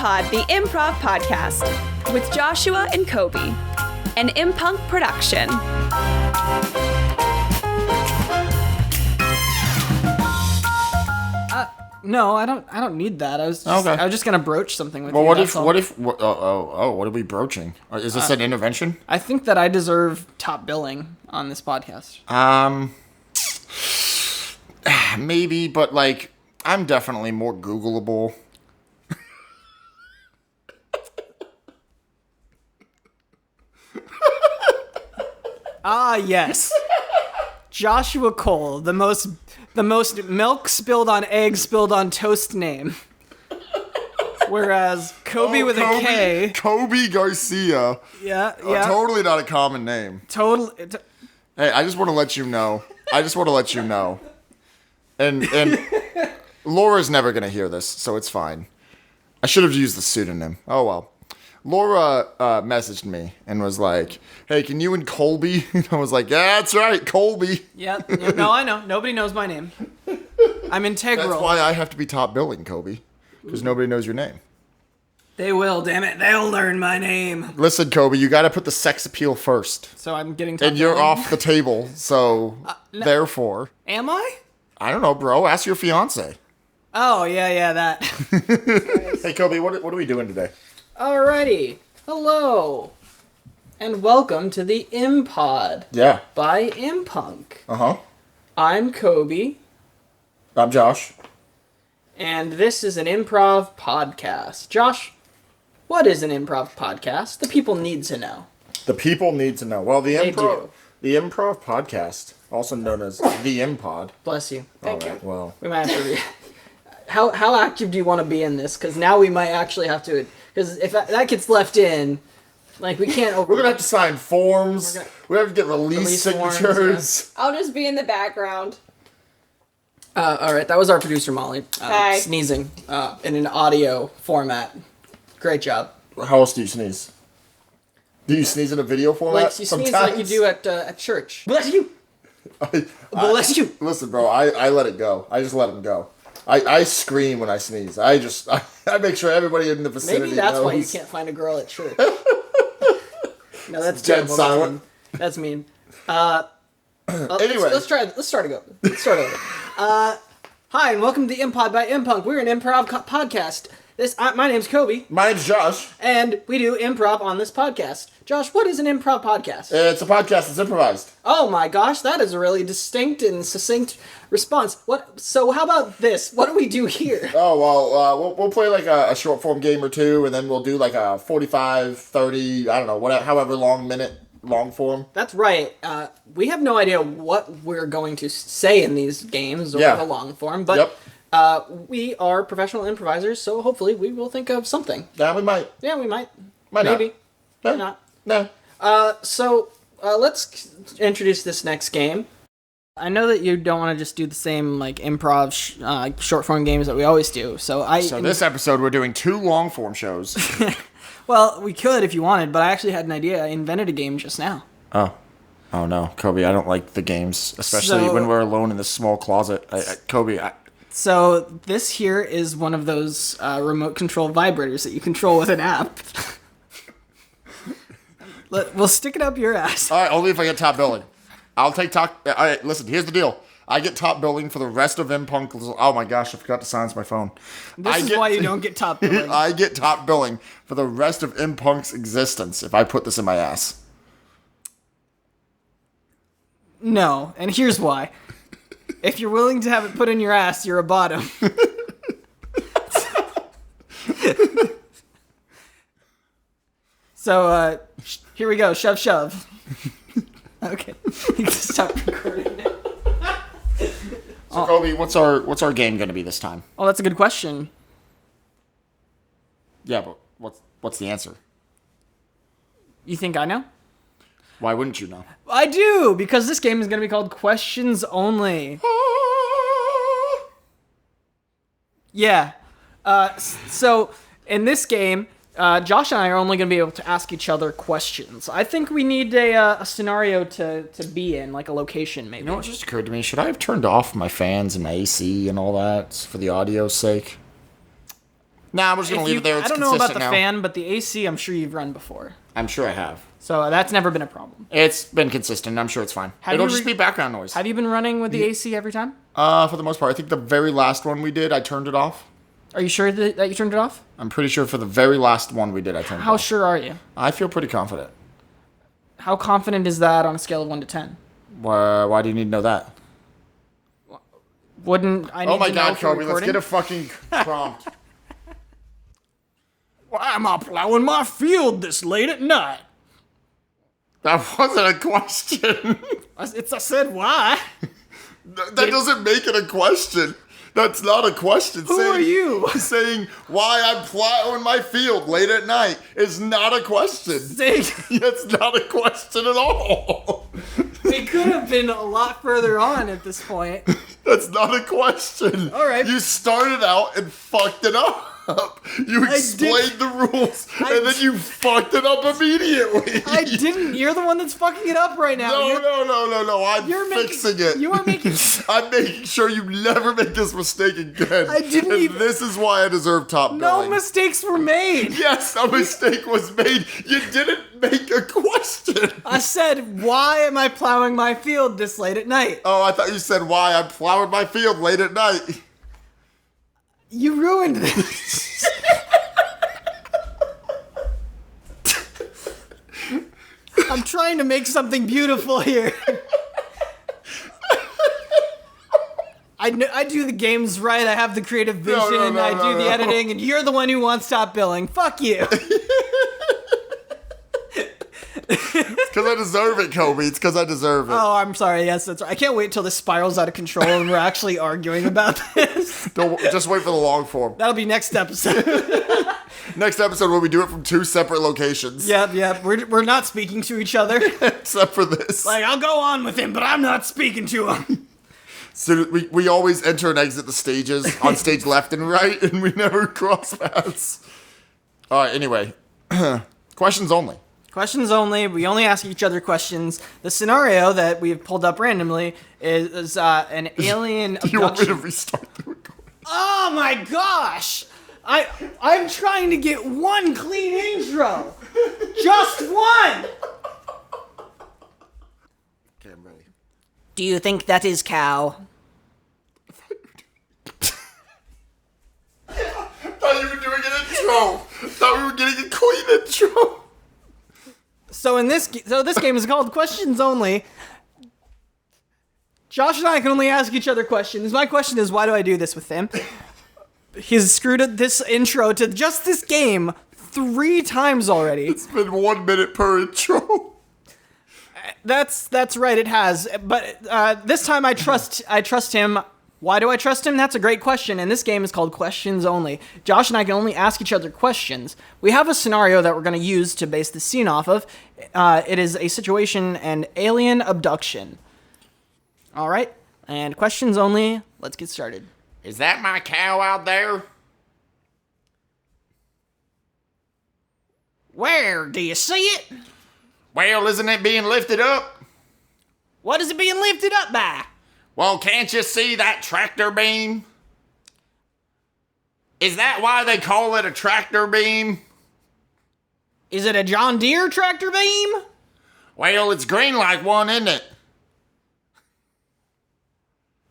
imPod, the improv podcast, with Joshua and Koby, an imPunk production. No, I don't need that. I was just gonna broach something with you. Well, what are we broaching? Is this an intervention? I think that I deserve top billing on this podcast. Maybe, but like, I'm definitely more Googleable. Yes. Joshua Cole, the most milk spilled on eggs spilled on toast name. Whereas Koby with a K. Koby Garcia. Yeah. Totally not a common name. Hey, I just want to let you know. And Laura's never going to hear this, so it's fine. I should have used the pseudonym. Oh, well. Laura messaged me and was like, hey, can you and Colby? And I was like, yeah, that's right, Colby. Yeah, no, I know. Nobody knows my name. I'm integral. That's why I have to be top billing, Koby. Because nobody knows your name. They will, damn it. They'll learn my name. Listen, Koby, you got to put the sex appeal first. So I'm getting top And you're billing? off the table, so therefore. Am I? I don't know, bro. Ask your fiance. Oh, yeah, that. Hey, Koby, what are we doing today? Alrighty. Hello. And welcome to the imPod. Yeah. By imPunk. Uh-huh. I'm Koby. I'm Josh. And this is an improv podcast. Josh, what is an improv podcast? The people need to know. The people need to know. Well, the They improv podcast, also known as the imPod. Bless you. Thank you. Well. We might have to How active do you want to be in this? Because now we might actually have to... Because if that gets left in, like, we can't... We're going to have to sign forms. We have to get release signatures. Forms, I'll just be in the background. Alright, that was our producer, Molly. Hi. Sneezing in an audio format. Great job. How else do you sneeze? Do you sneeze in a video format? Like, you sneeze like you do at church. Bless you! Bless you! Listen, bro, I let it go. I just let him go. I scream when I sneeze. I make sure everybody in the vicinity knows. Maybe that's why you can't find a girl at church. No, that's dead terrible. silent. That's mean. Anyway. Let's start over. Hi, and welcome to the imPod by imPunk. We're an improv podcast. My name's Koby. My name's Josh. And we do improv on this podcast. Josh, what is an improv podcast? It's a podcast that's improvised. Oh my gosh, that is a really distinct and succinct response. So how about this? What do we do here? Oh, well, we'll play like a short form game or two, and then we'll do like a 45, 30, I don't know, whatever, however long form. That's right. We have no idea what we're going to say in these games or the long form, but we are professional improvisers, so hopefully we will think of something. Yeah, we might. Yeah, we might. Maybe. Maybe not. No. So let's introduce this next game. I know that you don't want to just do the same like improv short form games that we always do. So this episode we're doing 2 long form shows. Well, we could if you wanted, but I actually had an idea. I invented a game just now. Oh no, Koby, I don't like the games, especially when we're alone in this small closet. Koby. So this here is one of those remote control vibrators that you control with an app. We'll stick it up your ass. All right, only if I get top billing. I'll take top... All right, listen, here's the deal. I get top billing for the rest of imPunk... Oh my gosh, I forgot to silence my phone. This is why you don't get top billing. I get top billing for the rest of imPunk's existence if I put this in my ass. No, and here's why. If you're willing to have it put in your ass, you're a bottom. So, here we go. Shove. Okay. You can stop recording now. So, Koby, what's our game going to be this time? Oh, that's a good question. Yeah, but what's the answer? You think I know? Why wouldn't you know? I do, because this game is going to be called Questions Only. Yeah. So, in this game... Josh and I are only going to be able to ask each other questions. I think we need a scenario to be in, like a location, maybe. You know what just occurred to me? Should I have turned off my fans and my AC and all that for the audio's sake? Nah, I'm just gonna leave it there. It's I don't know about the consistent now. fan, but the AC, I'm sure you've run before. I'm sure I have. So that's never been a problem. It's been consistent. I'm sure it's fine. It'll just be background noise. Have you been running with the AC every time? For the most part. I think the very last one we did, I turned it off. Are you sure that you turned it off? I'm pretty sure for the very last one we did, I turned it off. How sure are you? I feel pretty confident. How confident is that on a scale of 1 to 10? Why do you need to know that? Wouldn't I need Oh my to know god, for Koby, let's recording? get a fucking prompt. Why am I plowing my field this late at night? That wasn't a question. I said why. That doesn't make it a question. That's not a question. Who are you? Saying why I'm plowing my field late at night is not a question. That's not a question at all. It could have been a lot further on at this point. That's not a question. All right. You started out and fucked it up. You explained the rules, and then you fucked it up immediately. I didn't. You're the one that's fucking it up right now. No. I'm fixing it. You are making... I'm making sure you never make this mistake again. I didn't and even... This is why I deserve top billing. No mistakes were made. Yes, a mistake was made. You didn't make a question. I said, why am I plowing my field this late at night? Oh, I thought you said why I'm plowing my field late at night. You ruined this. I'm trying to make something beautiful here. I do the games right. I have the creative vision. I do the editing, and you're the one who wants top billing. Fuck you. Because I deserve it, Koby. It's because I deserve it. Oh, I'm sorry. Yes, that's right. I can't wait till this spirals out of control and we're actually arguing about this. Just wait for the long form. That'll be next episode. Next episode when we do it from 2 separate locations. Yep. We're not speaking to each other. Except for this. Like, I'll go on with him, but I'm not speaking to him. So we always enter and exit the stages on stage left and right, and we never cross paths. All right, anyway. Questions only. Questions only. We only ask each other questions. The scenario that we've pulled up randomly is an alien abduction. Do you want me to restart the recording? Oh my gosh! I'm trying to get one clean intro. Just one. Okay, I'm ready. Do you think that is cow? Thought you were doing an intro. Thought we were getting a clean intro. So this game is called Questions Only. Josh and I can only ask each other questions. My question is, why do I do this with him? He's screwed up this intro to just this game 3 times already. It's been 1 minute per intro. That's right, it has. But this time I trust him. Why do I trust him? That's a great question, and this game is called Questions Only. Josh and I can only ask each other questions. We have a scenario that we're going to use to base the scene off of. It is a situation and alien abduction. All right, and Questions Only. Let's get started. Is that my cow out there? Where? Do you see it? Well, isn't it being lifted up? What is it being lifted up by? Well, can't you see that tractor beam? Is that why they call it a tractor beam? Is it a John Deere tractor beam? Well, it's green like one, isn't it?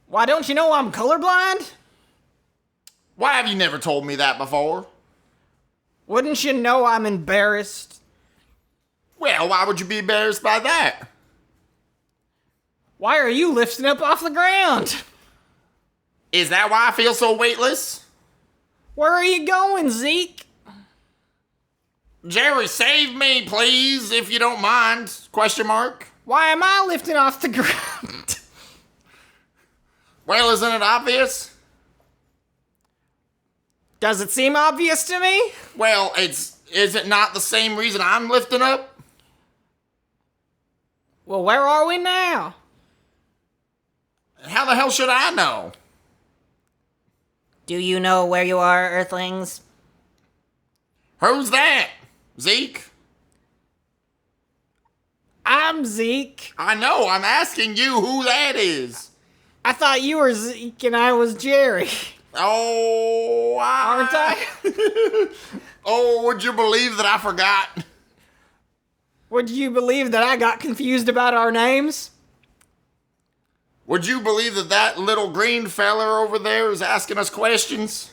Why, don't you know I'm colorblind? Why have you never told me that before? Wouldn't you know I'm embarrassed? Well, why would you be embarrassed by that? Why are you lifting up off the ground? Is that why I feel so weightless? Where are you going, Zeke? Jerry, save me, please, if you don't mind. Question mark. Why am I lifting off the ground? Well, isn't it obvious? Does it seem obvious to me? Well, is it not the same reason I'm lifting up? Well, where are we now? How the hell should I know? Do you know where you are, Earthlings? Who's that? Zeke? I'm Zeke. I know, I'm asking you who that is. I thought you were Zeke and I was Jerry. Oh, Aren't I? Oh, would you believe that I forgot? Would you believe that I got confused about our names? Would you believe that that little green feller over there is asking us questions?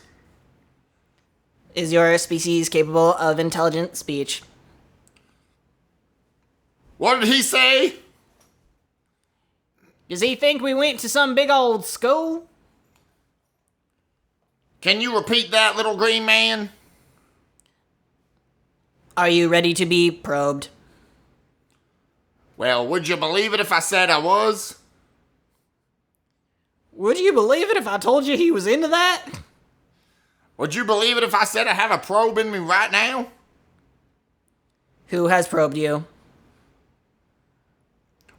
Is your species capable of intelligent speech? What did he say? Does he think we went to some big old school? Can you repeat that, little green man? Are you ready to be probed? Well, would you believe it if I said I was? Would you believe it if I told you he was into that? Would you believe it if I said I have a probe in me right now? Who has probed you?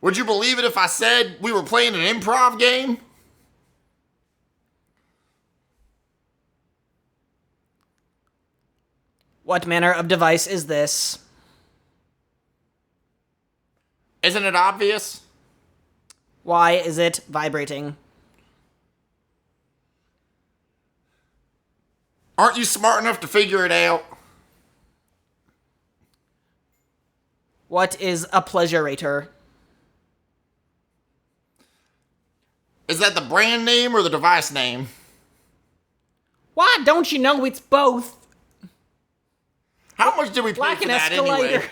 Would you believe it if I said we were playing an improv game? What manner of device is this? Isn't it obvious? Why is it vibrating? Aren't you smart enough to figure it out? What is a pleasurator? Is that the brand name or the device name? Why don't you know it's both? How much did we pay Like for an that escalator. anyway?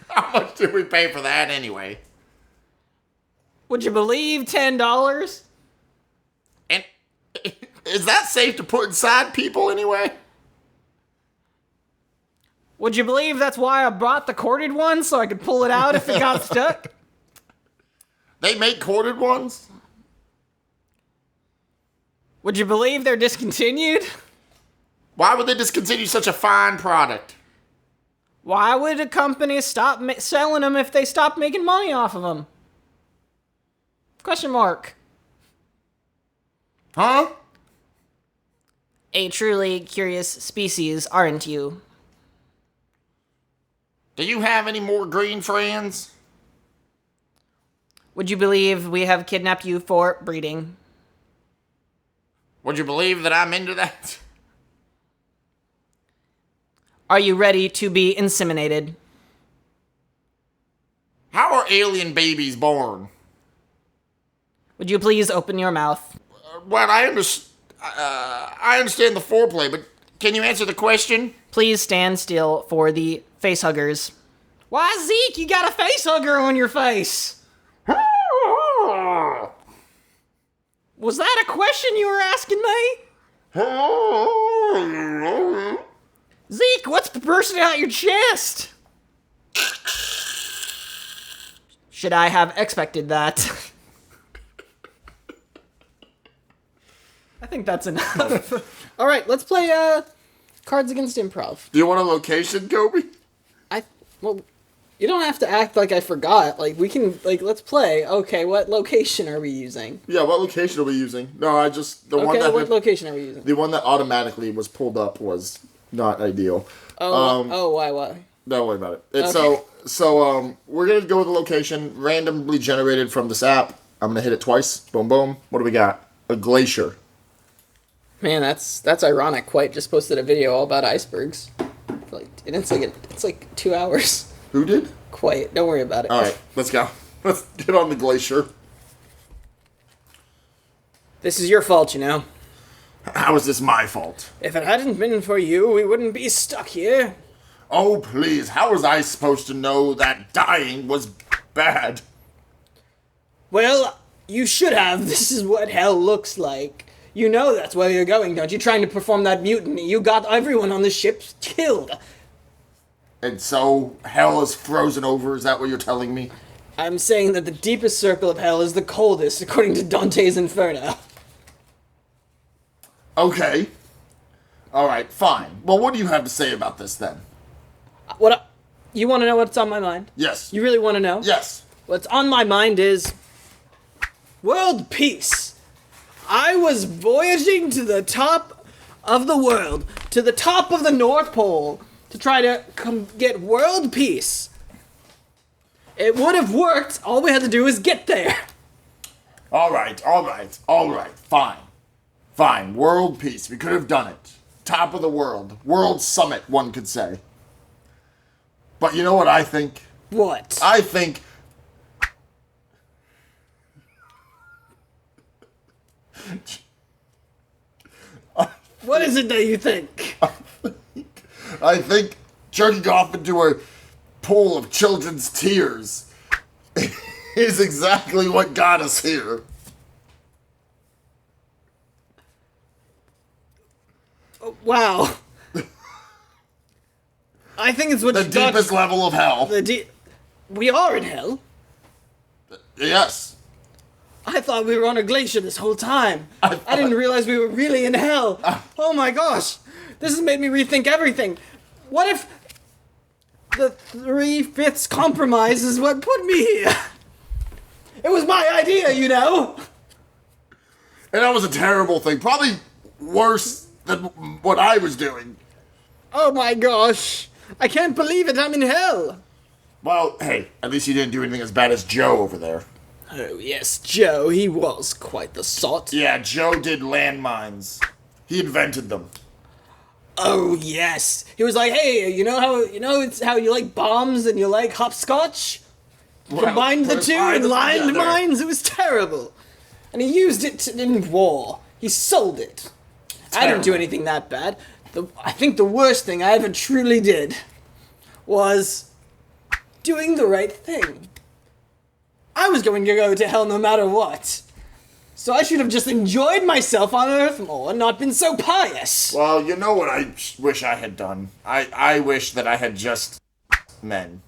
How much did we pay for that anyway? Would you believe $10? And is that safe to put inside people anyway? Would you believe that's why I brought the corded one so I could pull it out if it got stuck? They make corded ones? Would you believe they're discontinued? Why would they discontinue such a fine product? Why would a company stop selling them if they stopped making money off of them? Question mark. Huh? A truly curious species, aren't you? Do you have any more green friends? Would you believe we have kidnapped you for breeding? Would you believe that I'm into that? Are you ready to be inseminated? How are alien babies born? Would you please open your mouth? Well, I understand the foreplay, but can you answer the question? Please stand still for the face huggers. Why, Zeke, you got a face hugger on your face? Was that a question you were asking me? Zeke, what's bursting out your chest? Should I have expected that? I think that's enough. All right, let's play Cards Against Improv. Do you want a location, Koby? Well, you don't have to act like I forgot. Like, we can, let's play. Okay, what location are we using? Yeah, what location are we using? No, What location are we using? The one that automatically was pulled up was not ideal. Why? Don't worry about it. So we're gonna go with a location randomly generated from this app. I'm gonna hit it twice. Boom, boom. What do we got? A glacier. Man, that's ironic. Quite just posted a video all about icebergs. It's like 2 hours. Who did? Quite. Don't worry about it. All right, let's go. Let's get on the glacier. This is your fault, you know. How is this my fault? If it hadn't been for you, we wouldn't be stuck here. Oh, please. How was I supposed to know that dying was bad? Well, you should have. This is what hell looks like. You know that's where you're going, don't you? Trying to perform that mutiny. You got everyone on the ship killed. And so, hell is frozen over, is that what you're telling me? I'm saying that the deepest circle of hell is the coldest, according to Dante's Inferno. Okay. Alright, fine. Well, what do you have to say about this, then? You want to know what's on my mind? Yes. You really want to know? Yes. What's on my mind is world peace. I was voyaging to the top of the world, to the top of the North Pole, to try to get world peace. It would have worked. All we had to do was get there. Alright, fine. Fine, world peace. We could have done it. top of the world. World summit, one could say. But you know what I think? What? I think... What is it that you think? I think jerking off into a pool of children's tears is exactly what got us here. Wow. I think it's what The deepest level of hell. We are in hell. Yes. I thought we were on a glacier this whole time. I didn't realize we were really in hell. Oh my gosh. This has made me rethink everything. What if the 3/5 compromise is what put me here? It was my idea, you know. And that was a terrible thing. Probably worse than what I was doing. Oh my gosh. I can't believe it. I'm in hell. Well, hey, at least you didn't do anything as bad as Joe over there. Oh yes, Joe. He was quite the sot. Yeah, Joe did landmines. He invented them. Oh yes. He was like, hey, it's how you like bombs and you like hopscotch? Combined the two and lined mines. It was terrible. And he used it in war. He sold it. Terrible. I didn't do anything that bad. I think the worst thing I ever truly did was doing the right thing. I was going to go to hell no matter what. So I should have just enjoyed myself on Earth more and not been so pious. Well, you know what I wish I had done? I wish that I had just men.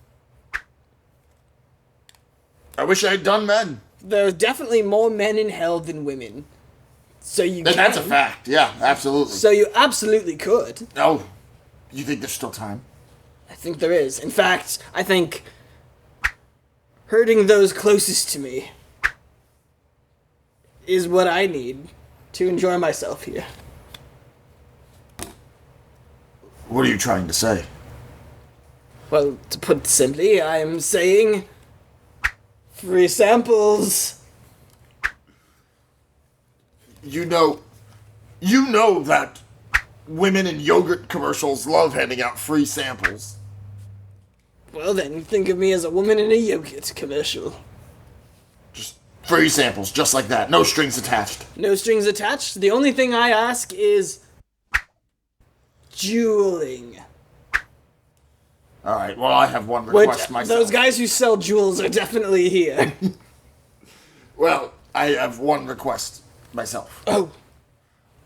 I wish I had done men. There are definitely more men in hell than women. So you can. That's a fact. Yeah, absolutely. So you absolutely could. Oh, you think there's still time? I think there is. In fact, I think hurting those closest to me is what I need to enjoy myself here. What are you trying to say? Well, to put it simply, I am saying free samples. You know that women in yogurt commercials love handing out free samples. Well then, think of me as a woman in a yogurt commercial. Just free samples, just like that. No strings attached. No strings attached. The only thing I ask is jeweling. Alright, well I have one request myself. Those guys who sell jewels are definitely here. Well, I have one request myself. Oh.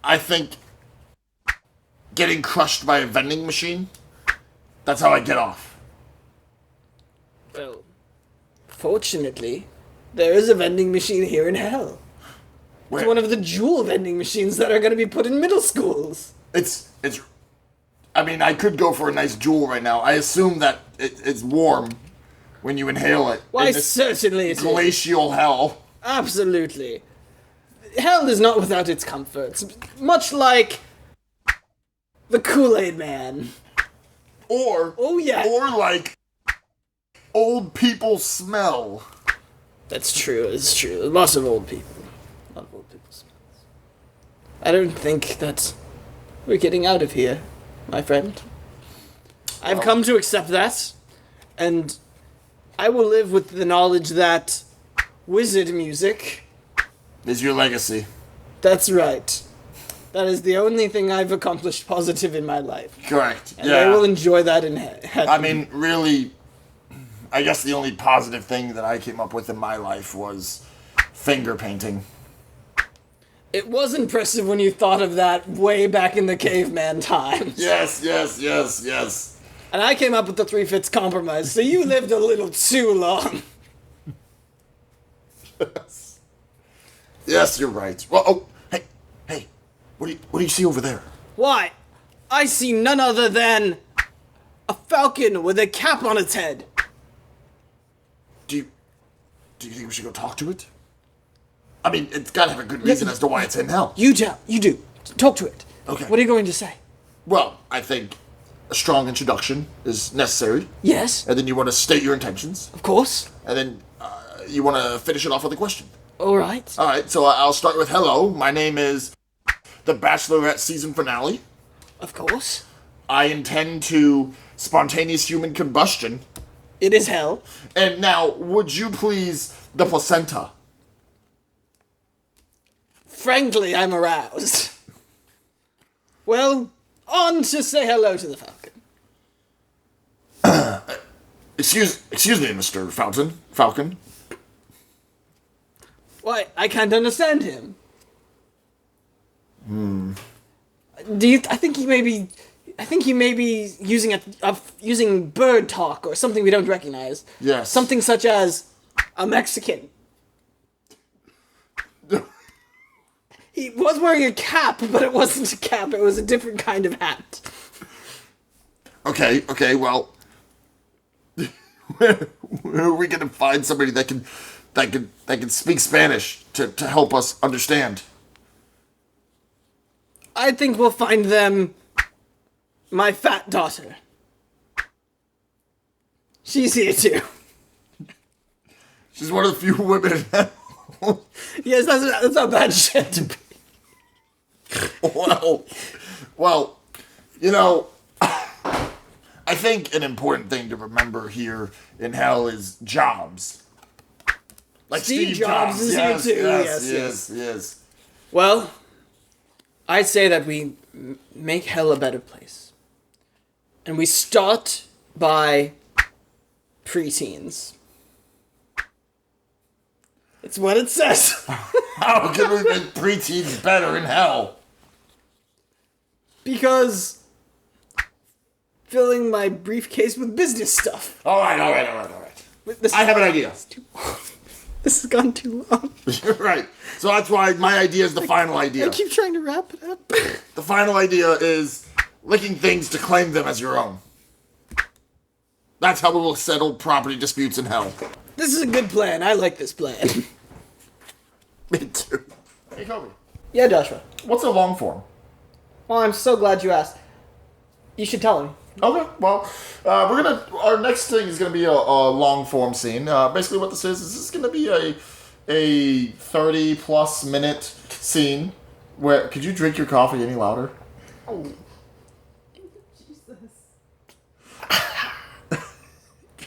I think getting crushed by a vending machine, that's how I get off. Well, fortunately, there is a vending machine here in hell. Where? It's one of the jewel vending machines that are going to be put in middle schools. I mean, I could go for a nice jewel right now. I assume that it's warm when you inhale it. Why, certainly it is. Glacial hell. Absolutely. Hell is not without its comforts. Much like the Kool-Aid Man. Or like old people smell. That's true, it's true. Lots of old people. A lot of old people smells. I don't think that we're getting out of here, my friend. I've come to accept that, and I will live with the knowledge that wizard music is your legacy. That's right. That is the only thing I've accomplished positive in my life. Correct. And I will enjoy that in heaven. I mean, really, I guess the only positive thing that I came up with in my life was finger painting. It was impressive when you thought of that way back in the caveman times. Yes. And I came up with the 3/5 compromise, so you lived a little too long. Yes, you're right. Well, hey, what do you see over there? Why, I see none other than a falcon with a cap on its head. Do you think we should go talk to it? I mean, it's gotta have a good reason as to why it's in hell. You do. Talk to it. Okay. What are you going to say? Well, I think a strong introduction is necessary. Yes. And then you want to state your intentions. Of course. And then you want to finish it off with a question. All right, so I'll start with hello. My name is the Bachelorette season finale. Of course. I intend to spontaneous human combustion. It is hell. And now, would you please the placenta? Frankly, I'm aroused. Well, on to say hello to the Falcon. Excuse me, Mr. Falcon. Why, I can't understand him. I think he may be using bird talk or something we don't recognize. Yes. Something such as a Mexican. He was wearing a cap, but it wasn't a cap. It was a different kind of hat. Okay, well, where are we gonna find somebody that can speak Spanish to help us understand? I think we'll find them my fat daughter. She's here too. She's one of the few women. Yes, that's not bad shit to be. Well, you know, I think an important thing to remember here in hell is jobs. Like Steve Jobs is here too. Yes. Well, I'd say that we make hell a better place. And we start by preteens. It's what it says. How can we make preteens better in hell? Because filling my briefcase with business stuff. All right. I have an idea. This has gone too long. You're right. So that's why my idea is the final idea. I keep trying to wrap it up. The final idea is licking things to claim them as your own. That's how we will settle property disputes in hell. This is a good plan. I like this plan. Me too. Hey, Koby. Yeah, Joshua. What's a long form? Well, I'm so glad you asked. You should tell him. Okay, well, our next thing is gonna be a long form scene. Basically what this is gonna be a 30+ minute scene where, could you drink your coffee any louder? Oh.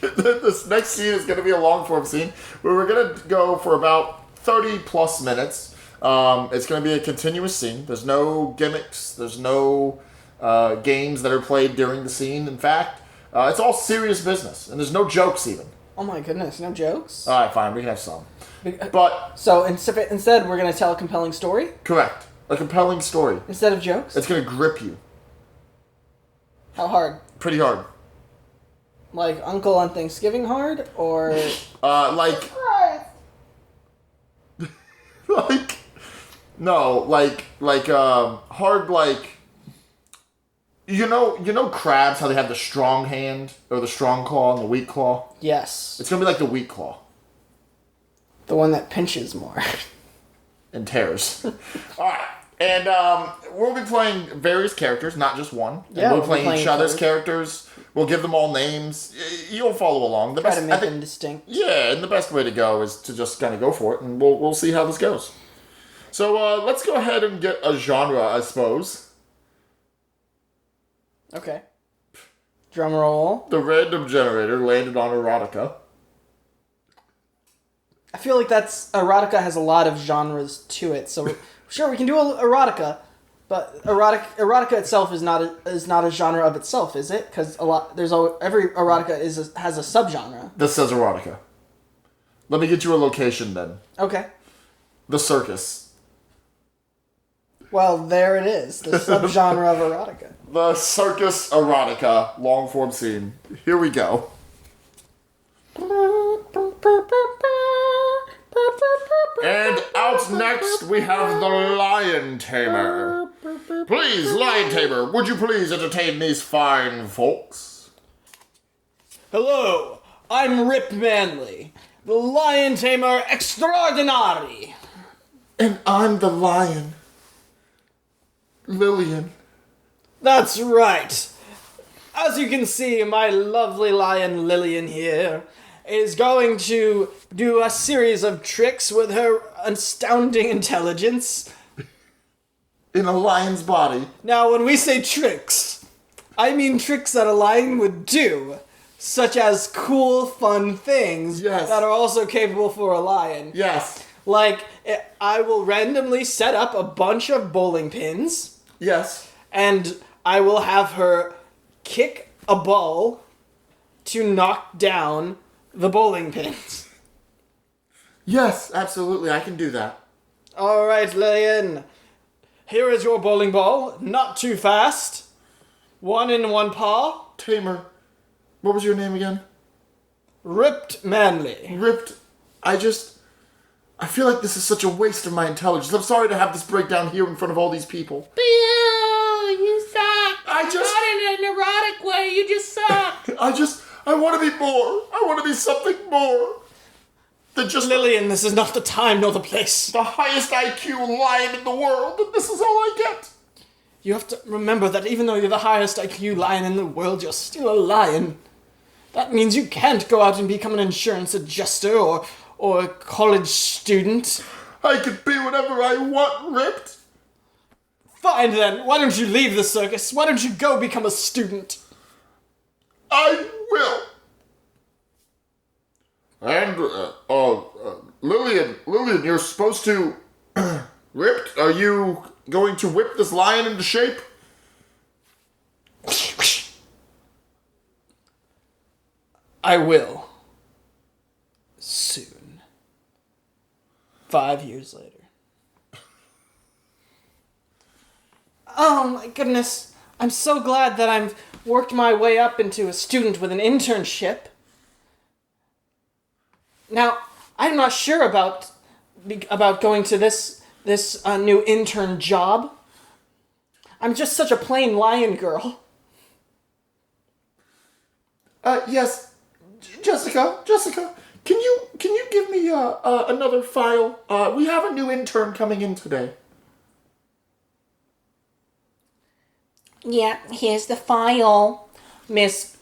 This next scene is gonna be a long form scene where we're gonna go for about 30+ minutes. It's gonna be a continuous scene. There's no gimmicks, there's no games that are played during the scene. In fact, it's all serious business, and there's no jokes even. Oh my goodness, no jokes? All right, fine, we can have some. But so instead, we're going to tell a compelling story? Correct. A compelling story. Instead of jokes? It's going to grip you. How hard? Pretty hard. Like Uncle on Thanksgiving hard, or... like... hard, like... You know crabs, how they have the strong hand, or the strong claw and the weak claw? Yes. It's gonna be like the weak claw. The one that pinches more. And tears. Alright, and we'll be playing various characters, not just one. Yeah, we'll be playing each other's characters. characters. We'll give them all names. You'll follow along. Try to make them distinct. Yeah, and the best way to go is to just kind of go for it, and we'll see how this goes. So let's go ahead and get a genre, I suppose. Okay. Drum roll. The random generator landed on erotica. I feel like erotica has a lot of genres to it, so sure we can do erotica, but erotica itself is not a genre of itself, is it? Because every erotica has a subgenre. This says erotica. Let me get you a location then. Okay. The Circus. Well, there it is. The subgenre of erotica. The Circus erotica long form scene. Here we go. And out next we have the Lion Tamer. Please, Lion Tamer, would you please entertain these fine folks? Hello, I'm Rip Manley, the Lion Tamer Extraordinary. And I'm the lion. Lillian. That's right. As you can see, my lovely lion Lillian here is going to do a series of tricks with her astounding intelligence. in a lion's body. Now, when we say tricks, I mean tricks that a lion would do, such as cool, fun things Yes. that are also capable for a lion. Yes. Like, I will randomly set up a bunch of bowling pins, Yes. and I will have her kick a ball to knock down the bowling pins. Yes, absolutely, I can do that. Alright, Lillian. Here is your bowling ball. Not too fast. 1 in 1 paw. Tamer, what was your name again? Ripped Manly. Ripped. I feel like this is such a waste of my intelligence. I'm sorry to have this breakdown here in front of all these people. Bill, you suck. I just- Not in a neurotic way, you just suck. I want to be more. I want to be something more than just Lillian, this is not the time nor the place. the highest IQ lion in the world, and this is all I get. You have to remember that even though you're the highest IQ lion in the world, you're still a lion. That means you can't go out and become an insurance adjuster or a college student. I could be whatever I want, Ripped. Fine then, why don't you leave the circus? Why don't you go become a student? I will. And, Lillian, you're supposed to... Ripped, are you going to whip this lion into shape? I will. Soon. 5 years later. Oh my goodness. I'm so glad that I've worked my way up into a student with an internship. Now, I'm not sure about going to this new intern job. I'm just such a plain lion girl. Yes. Jessica, can you give me another file? We have a new intern coming in today. Yeah, here's the file. Miss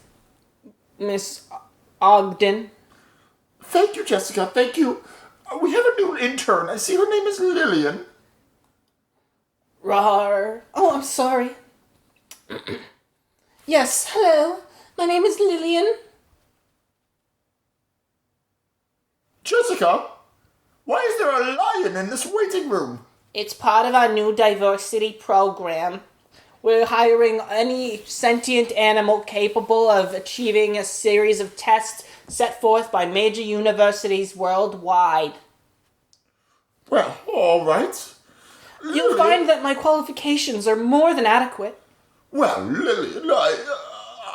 Ogden. Thank you, Jessica. Thank you. We have a new intern. I see her name is Lillian. Rar. Oh, I'm sorry. Yes, hello. My name is Lillian. Jessica, why is there a lion in this waiting room? It's part of our new diversity program. We're hiring any sentient animal capable of achieving a series of tests set forth by major universities worldwide. Well, all right. You'll find that my qualifications are more than adequate. Well, Lillian,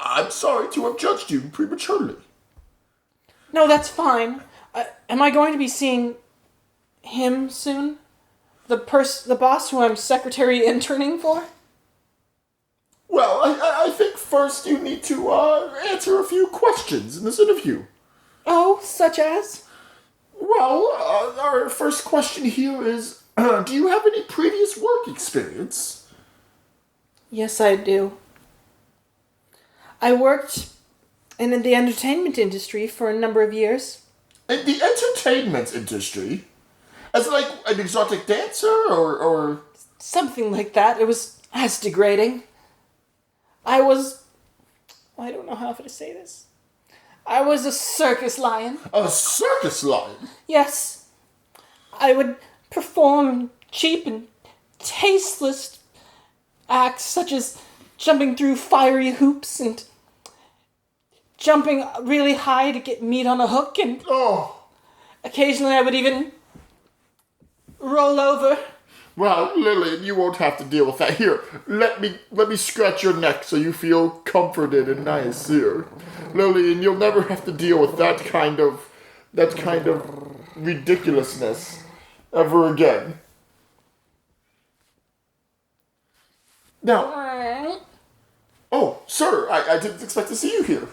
I'm sorry to have judged you prematurely. No, that's fine. Am I going to be seeing him soon? The boss who I'm secretary interning for? Well, I think first you need to answer a few questions in this interview. Oh, such as? Well, our first question here is, do you have any previous work experience? Yes, I do. I worked in the entertainment industry for a number of years. In the entertainment industry? As like an exotic dancer, or... Something like that. It was as degrading. I don't know how to say this. I was a circus lion. A circus lion? Yes. I would perform cheap and tasteless acts such as jumping through fiery hoops and jumping really high to get meat on a hook, and occasionally I would even roll over. Well, Lillian, you won't have to deal with that. Here, let me scratch your neck so you feel comforted and nice here. Lillian, you'll never have to deal with that kind of ridiculousness ever again. Now, oh, sir, I didn't expect to see you here.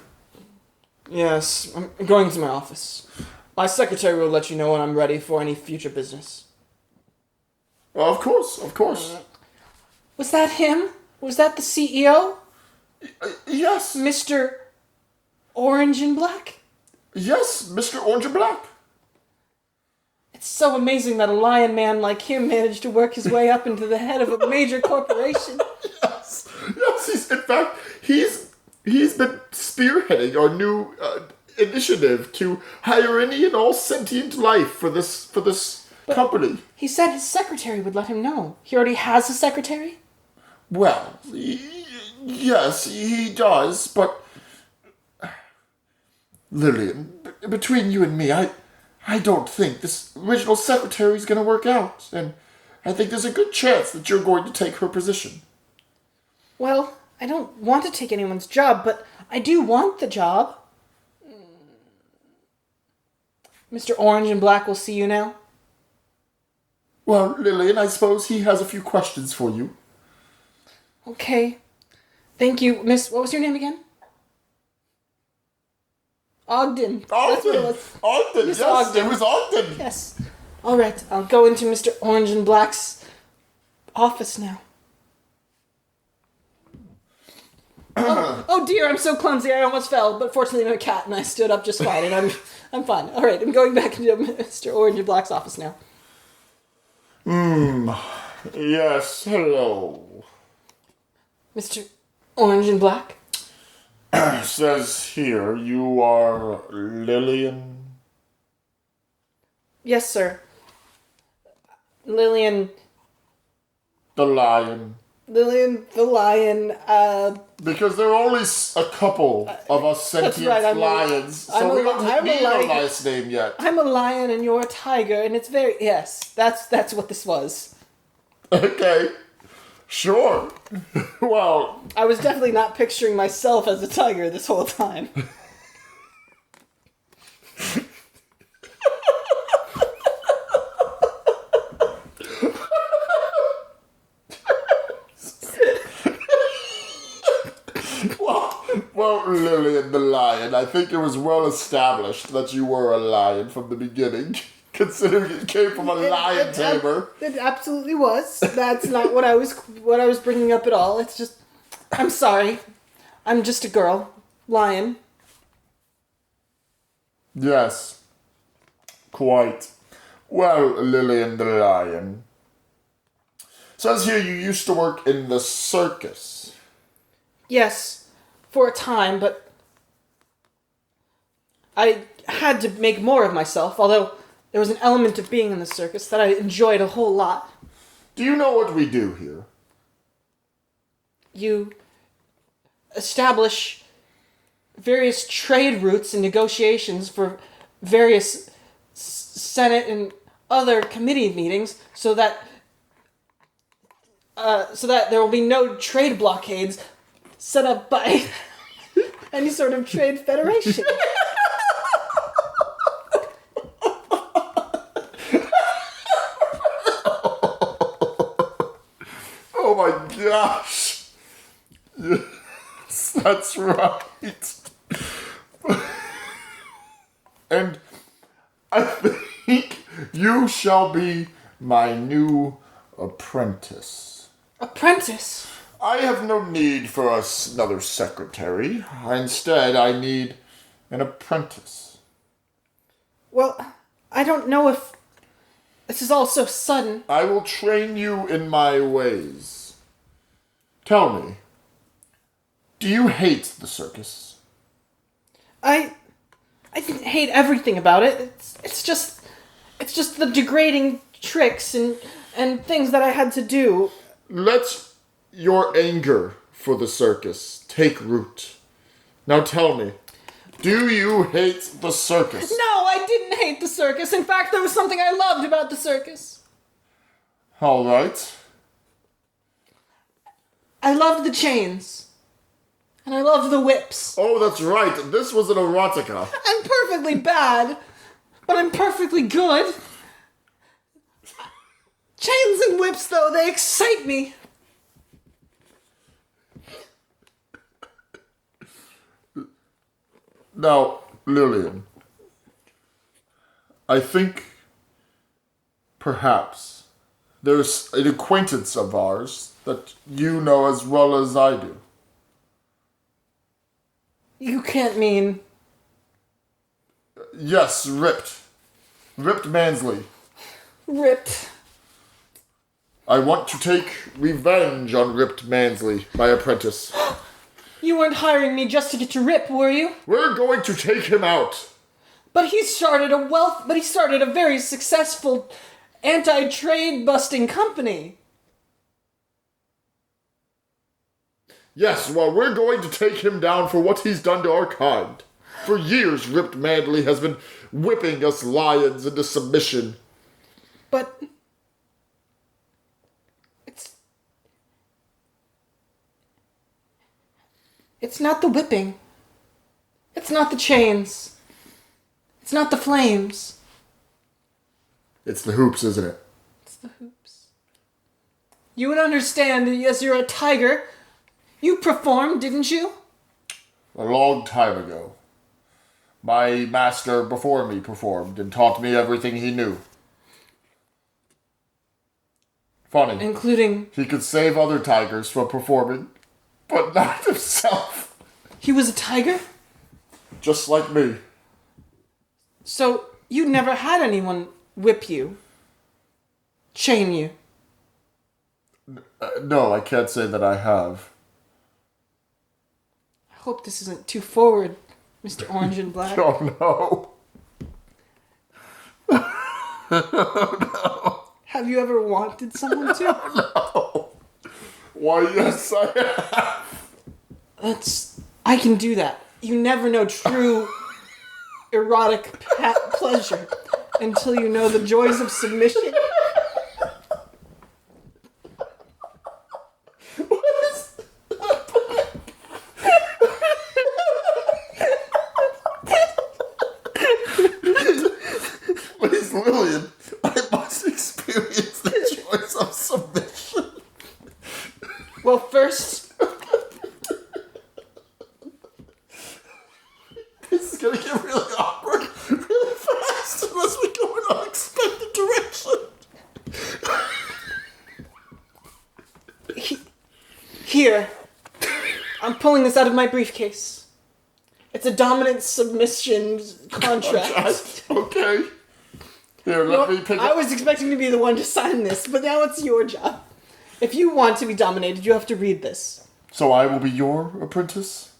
Yes, I'm going to my office. My secretary will let you know when I'm ready for any future business. Of course. Was that him? Was that the CEO? Yes. Mr. Orange and Black? Yes, Mr. Orange and Black. It's so amazing that a lion man like him managed to work his way up into the head of a major corporation. Yes, in fact, he's been spearheading our new initiative to hire any and all sentient life for this company. He said his secretary would let him know. He already has a secretary? Well, yes, he does, but Lillian, between you and me, I don't think this original secretary is going to work out, and I think there's a good chance that you're going to take her position. Well, I don't want to take anyone's job, but I do want the job. Mr. Orange and Black will see you now. Well, Lillian, I suppose he has a few questions for you. Okay. Thank you, Miss... What was your name again? Ogden. That's what it was. Ogden, Miss yes, Ogden. it was Ogden. Yes. All right, I'll go into Mr. Orange and Black's office now. Oh dear, I'm so clumsy, I almost fell, but fortunately I'm a cat and I stood up just fine, and I'm fine. All right, I'm going back into Mr. Orange and Black's office now. Yes, hello. Mr. Orange and Black? Says here you are Lillian. Yes, sir. Lillian The lion. the lion, Because there are only a couple of us sentient right, lions, so we don't need a last name yet. I'm a lion and you're a tiger, and it's very... Yes, that's what this was. Okay, sure. Well, I was definitely not picturing myself as a tiger this whole time. well, Lillian the lion, I think it was well established that you were a lion from the beginning, considering it came from a lion tamer. It absolutely was. That's not what I was bringing up at all. It's just... I'm sorry. I'm just a girl. Lion. Yes, quite. Well, Lillian the lion. Says here you used to work in the circus. Yes, for a time, but I had to make more of myself, although there was an element of being in the circus that I enjoyed a whole lot. Do you know what we do here? You establish various trade routes and negotiations for various Senate and other committee meetings so that there will be no trade blockades set up by any sort of trade federation. Oh my gosh. Yes, that's right. And I think you shall be my new apprentice. Apprentice? I have no need for another secretary. Instead, I need an apprentice. Well, I don't know if this is all so sudden. I will train you in my ways. Tell me, do you hate the circus? I didn't hate everything about it. It's just the degrading tricks and things that I had to do. Let your anger for the circus take root. Now tell me, do you hate the circus? No, I didn't hate the circus. In fact, there was something I loved about the circus. All right. I loved the chains. And I loved the whips. Oh, that's right. This was an erotica. I'm perfectly bad, but I'm perfectly good. Chains and whips, though, they excite me. Now, Lillian, I think perhaps there's an acquaintance of ours that you know as well as I do. You can't mean... Yes, Ripped Mansley. Rip. I want to take revenge on Ripped Mansley, my apprentice. You weren't hiring me just to get to Rip, were you? We're going to take him out. But he started a very successful anti-trade busting company. Yes, well, we're going to take him down for what he's done to our kind. For years, Ripped Mansley has been whipping us lions into submission. But it's not the whipping. It's not the chains. It's not the flames. It's the hoops, isn't it? It's the hoops. You would understand, as you're a tiger. You performed, didn't you? A long time ago. My master before me performed and taught me everything he knew. Funny. Including... He could save other tigers from performing, but not himself. He was a tiger? Just like me. So, you never had anyone whip you? Chain you? No, I can't say that I have. I hope this isn't too forward, Mr. Orange and Black. Oh, no. Have you ever wanted someone to? No. Why, yes, I have. I can do that. You never know true erotic pleasure until you know the joys of submission. Please, Lillian, I must experience the joys of submission. Well, first... This is gonna get really awkward really fast unless we go in an unexpected direction. Here. I'm pulling this out of my briefcase. It's a dominant submission contract. Okay. Here, let me pick I up. was expecting to be the one to sign this, but now it's your job. If you want to be dominated, you have to read this. So I will be your apprentice?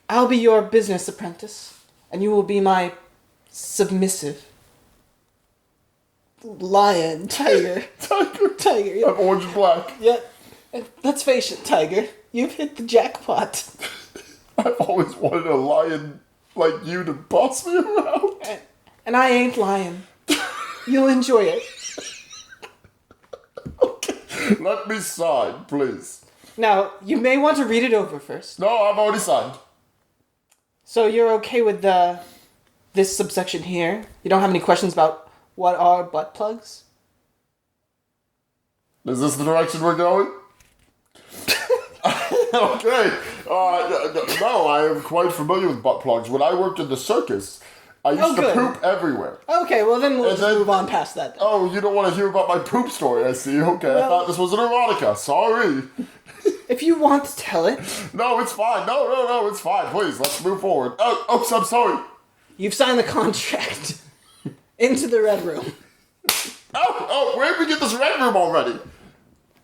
I'll be your business apprentice, and you will be my submissive. Lion, tiger. Tiger. I'm orange and black. Yeah. Let's face it, Tiger. You've hit the jackpot. I've always wanted a lion like you to boss me around. And I ain't lying. You'll enjoy it. Okay. Let me sign, please. Now, you may want to read it over first. No, I've already signed. So you're okay with this subsection here? You don't have any questions about what are butt plugs? Is this the direction we're going? Okay. No, I am quite familiar with butt plugs. When I worked in the circus, I used to good. poop everywhere. Okay, well then we'll And just then- move on past that. Oh, you don't want to hear about my poop story, I see. Okay, I Well- thought this was an erotica. Sorry. If you want to tell it, No, it's fine. No, it's fine. Please, let's move forward. Oh, I'm sorry. you've signed the contract. Into the red room. Oh, where did we get this red room already?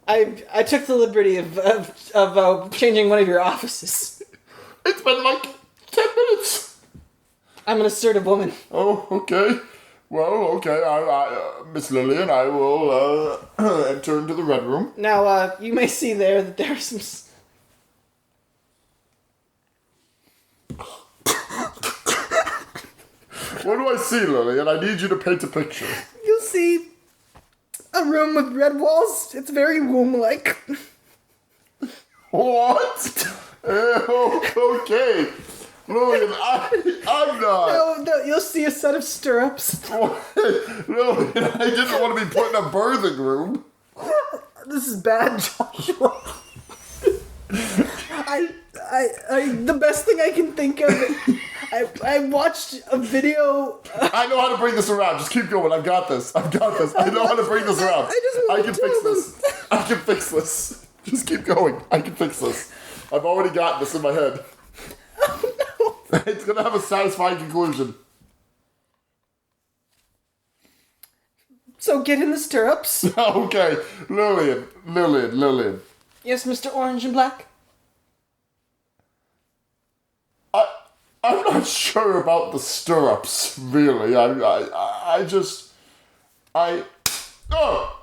I took the liberty of changing one of your offices. It's been like 10 minutes. I'm an assertive woman. Oh, okay. Well, okay. Miss Lillian, I will enter into the red room. Now, you may see there that there are some... What do I see, Lillian? I need you to paint a picture. You'll see a room with red walls. It's very womb-like. What? Okay. Lillian, I'm not. No, you'll see a set of stirrups. Lillian, I didn't want to be put in a birthing room. This is bad, Joshua. The best thing I can think of. I watched a video. I know how to bring this around. Just keep going. I've got this. I know how to bring this around. I can fix this. I can fix this. Just keep going. I can fix this. I've already got this in my head. Oh no! It's gonna have a satisfying conclusion. So get in the stirrups. Okay, Lillian. Yes, Mr. Orange and Black? I'm not sure about the stirrups, really. Oh!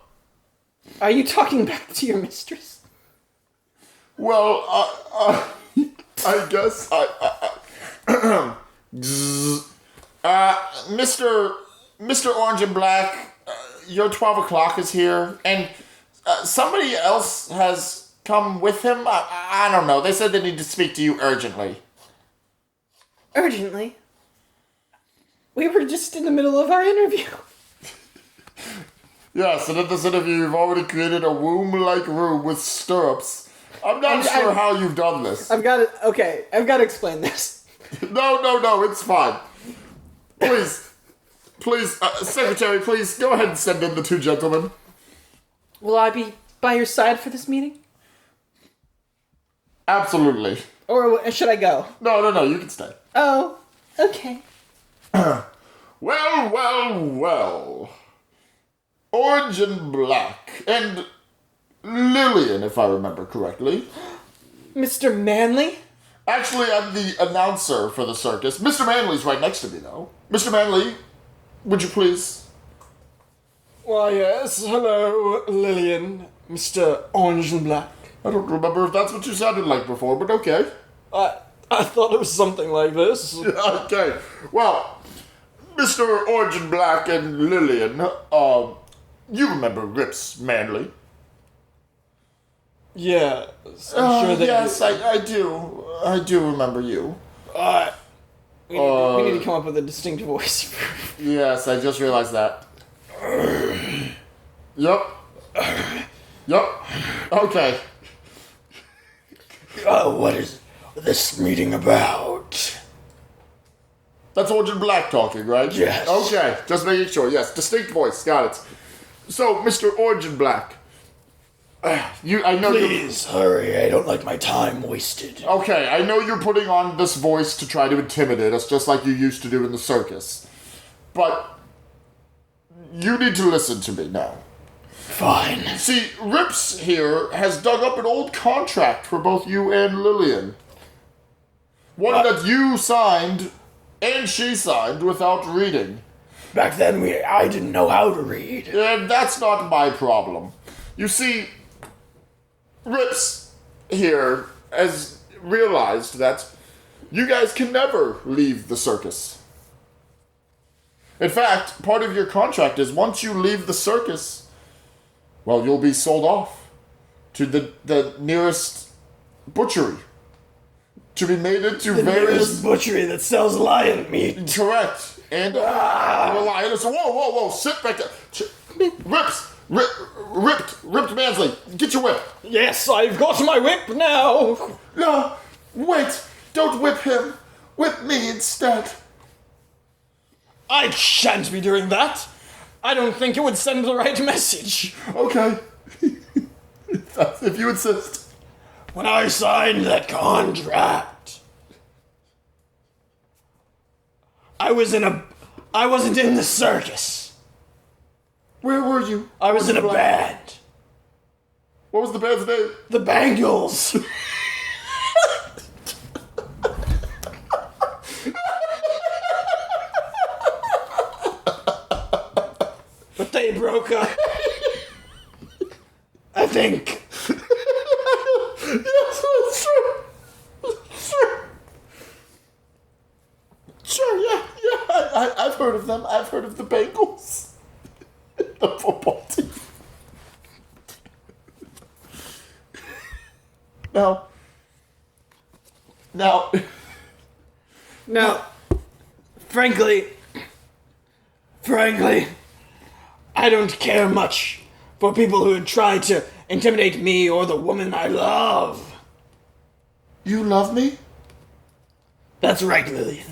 Are you talking back to your mistress? Well, I guess Mr. Orange and Black, your 12 o'clock is here, and somebody else has come with him. I don't know. They said they need to speak to you urgently. Urgently? We were just in the middle of our interview. Yes, and in this interview, you've already created a womb-like room with stirrups. I'm not sure how you've done this. I've got to explain this. No, it's fine. Please, Secretary, please go ahead and send in the two gentlemen. Will I be by your side for this meeting? Absolutely. Or should I go? No, you can stay. Oh, okay. Well. Orange and Black, and Lillian, if I remember correctly. Mr. Manley? Actually, I'm the announcer for the circus. Mr. Manley's right next to me, though. Mr. Manley, would you please? Why, yes. Hello, Lillian. Mr. Orange and Black. I don't remember if that's what you sounded like before, but okay. I thought it was something like this. Okay. Well, Mr. Orange and Black and Lillian, you remember Rips Manley? Yeah. I'm sure that yes, I do. I do remember you. we need to come up with a distinct voice. Yes, I just realized that. Yup. Okay. What is this meeting about? That's Orange and Black talking, right? Yes. Okay, just making sure. Yes, distinct voice. Got it. So, Mr. Orange and Black, I know Please hurry, I don't like my time wasted. Okay, I know you're putting on this voice to try to intimidate us, just like you used to do in the circus. But you need to listen to me now. Fine. See, Rips here has dug up an old contract for both you and Lillian. One that you signed and she signed without reading. Back then, I didn't know how to read. And that's not my problem. You see, Rips here has realized that you guys can never leave the circus. In fact, part of your contract is once you leave the circus, well, you'll be sold off to the nearest butchery to be made into various... butchery that sells lion meat. Correct. And the lioness... Whoa, sit back there. Ripped Mansley, get your whip. Yes, I've got my whip now. No, wait, don't whip him. Whip me instead. I shan't be doing that. I don't think it would send the right message. Okay. If you insist. When I signed that contract, I wasn't in the circus. Where were you? I was in a band. What was the band's name? The Bangles. But they broke up. I think. Yes, that's true. Sure, yeah. I've heard of them. I've heard of the Bengals. The football team. Now, frankly, I don't care much for people who would try to intimidate me or the woman I love. You love me? That's right, Lillian.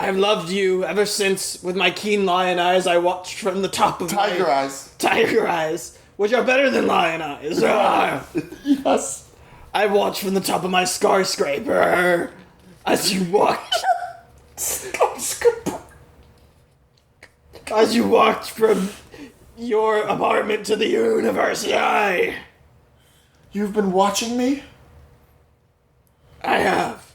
I've loved you ever since, with my keen lion eyes, I watched from the top of Tiger my... eyes. Tiger eyes, which are better than lion eyes. Yes. I watched from the top of my skyscraper as you walked. Skyscraper. as you walked from your apartment to the university. You've been watching me? I have.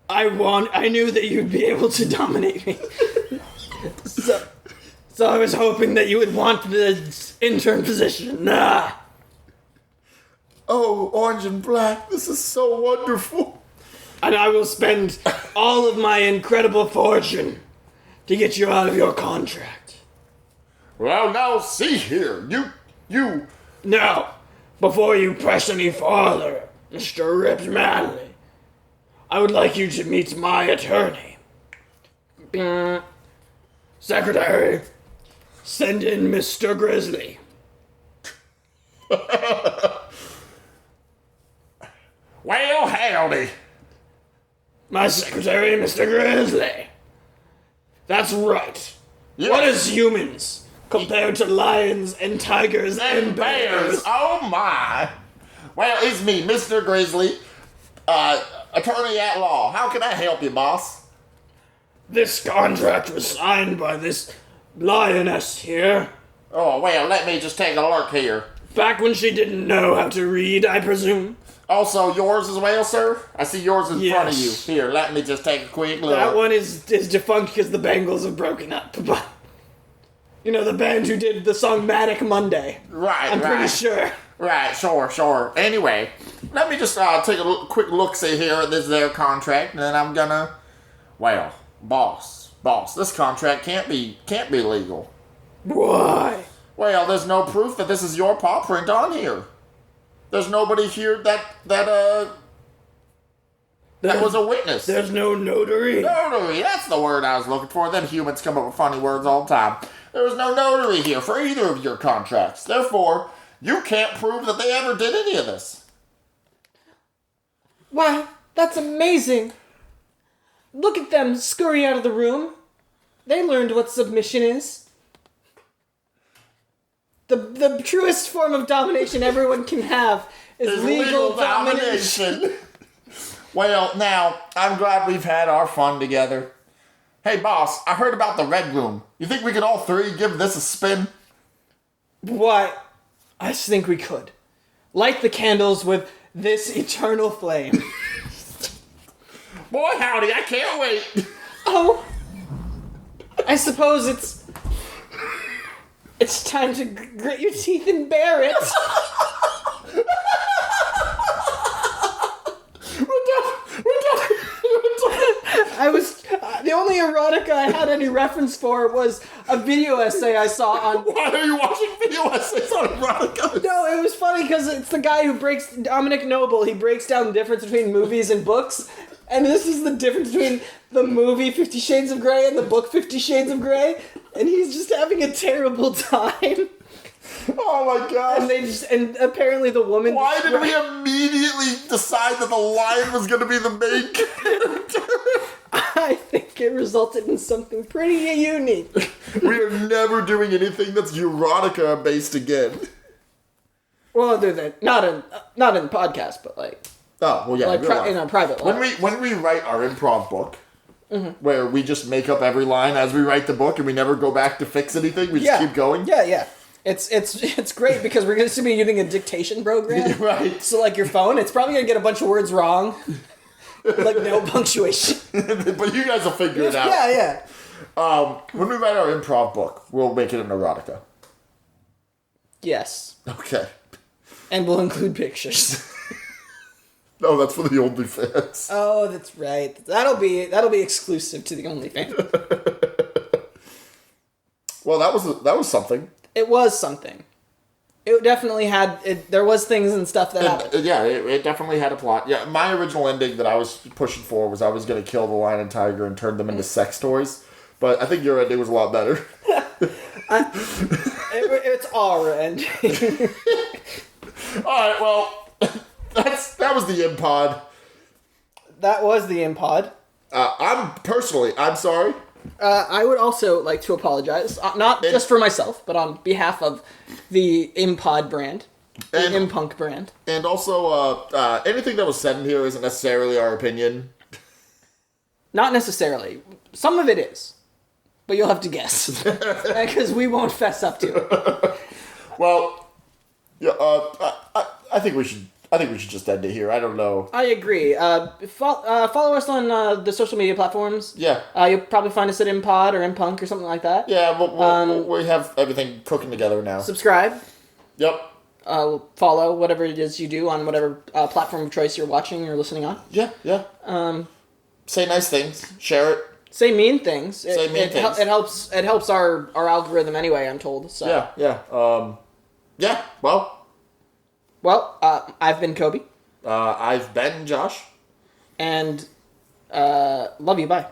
I knew that you'd be able to dominate me. So I was hoping that you would want the intern position. Nah. Oh, orange and black, this is so wonderful. And I will spend all of my incredible fortune to get you out of your contract. Well, now see here, you... Now, before you press any farther, Mr. Ribs Manley, I would like you to meet my attorney. Secretary, send in Mr. Grizzly. Well, howdy. My secretary, Mr. Grizzly. That's right. Yes. What is humans compared to lions and tigers and bears? Oh my. Well, it's me, Mr. Grizzly, attorney at law. How can I help you, boss? This contract was signed by this lioness here. Oh, well, let me just take a look here. Back when she didn't know how to read, I presume. Also, yours as well, sir? I see yours in front of you. Yes. Here, let me just take a quick look. That one is defunct because the Bengals have broken up. You know, the band who did the song Manic Monday. Right, I'm pretty right. sure. Right, sure. Anyway, let me just take a quick look-see here at this their contract, and then I'm gonna... Well, boss, this contract can't be legal. Why? Well, there's no proof that this is your paw print on here. There's nobody here that was a witness. There's no notary. Notary, that's the word I was looking for. Them humans come up with funny words all the time. There was no notary here for either of your contracts. Therefore, you can't prove that they ever did any of this. Wow, that's amazing. Look at them scurry out of the room. They learned what submission is. The truest form of domination everyone can have is legal domination. Well, now, I'm glad we've had our fun together. Hey, boss, I heard about the Red Room. You think we could all three give this a spin? Why, I think we could. Light the candles with this eternal flame. Boy, howdy, I can't wait. Oh, I suppose it's time to grit your teeth and bear it. I was the only erotica I had any reference for was a video essay I saw on. Why are you watching video essays on erotica? No, it was funny because it's the guy who breaks Dominic Noble. He breaks down the difference between movies and books, and this is the difference between the movie 50 Shades of Grey and the book 50 Shades of Grey, and he's just having a terrible time. Oh my god. And apparently the woman. Why did we immediately decide that the lion was going to be the main character? I think it resulted in something pretty unique. We are never doing anything that's erotica based again. Well, other than not in podcast, but like Oh well, yeah, in our private life. When we write our improv book, where we just make up every line as we write the book and we never go back to fix anything, we just keep going. Yeah. It's great because we're going to be using a dictation program. Right. So like your phone, it's probably going to get a bunch of words wrong. Like no punctuation. But you guys will figure it out. Yeah. When we write our improv book, we'll make it an erotica. Yes. Okay. And we'll include pictures. No, that's for the OnlyFans. Oh, that's right. That'll be exclusive to the OnlyFans. Well, that was something. It was something. It definitely had. There was things and stuff that happened. Yeah, it definitely had a plot. Yeah, my original ending that I was pushing for was I was going to kill the lion and tiger and turn them into sex toys. But I think your ending was a lot better. It's our ending. All right, well, that was the imPod. That was the imPod. I'm sorry. I would also like to apologize, not just for myself, but on behalf of the imPod brand, the imPunk brand. And also, anything that was said in here isn't necessarily our opinion. Not necessarily. Some of it is. but you'll have to guess because we won't fess up to it. Well, yeah. I think we should. I think we should just end it here. I don't know. I agree. Follow us on the social media platforms. Yeah. You'll probably find us at imPod or imPunk or something like that. Yeah. We have everything cooking together now. Subscribe. Yep. Follow whatever it is you do on whatever platform of choice you're watching or listening on. Yeah. Say nice things. Share it. Say mean things. Say mean things. It helps our algorithm anyway, I'm told. So. Yeah. Well, I've been Koby. I've been Josh. And love you. Bye.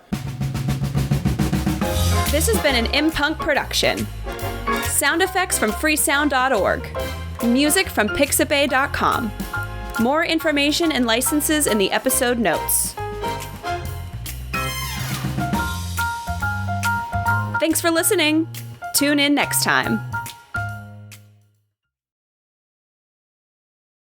This has been an imPunk production. Sound effects from freesound.org. Music from Pixabay.com. More information and licenses in the episode notes. Thanks for listening. Tune in next time.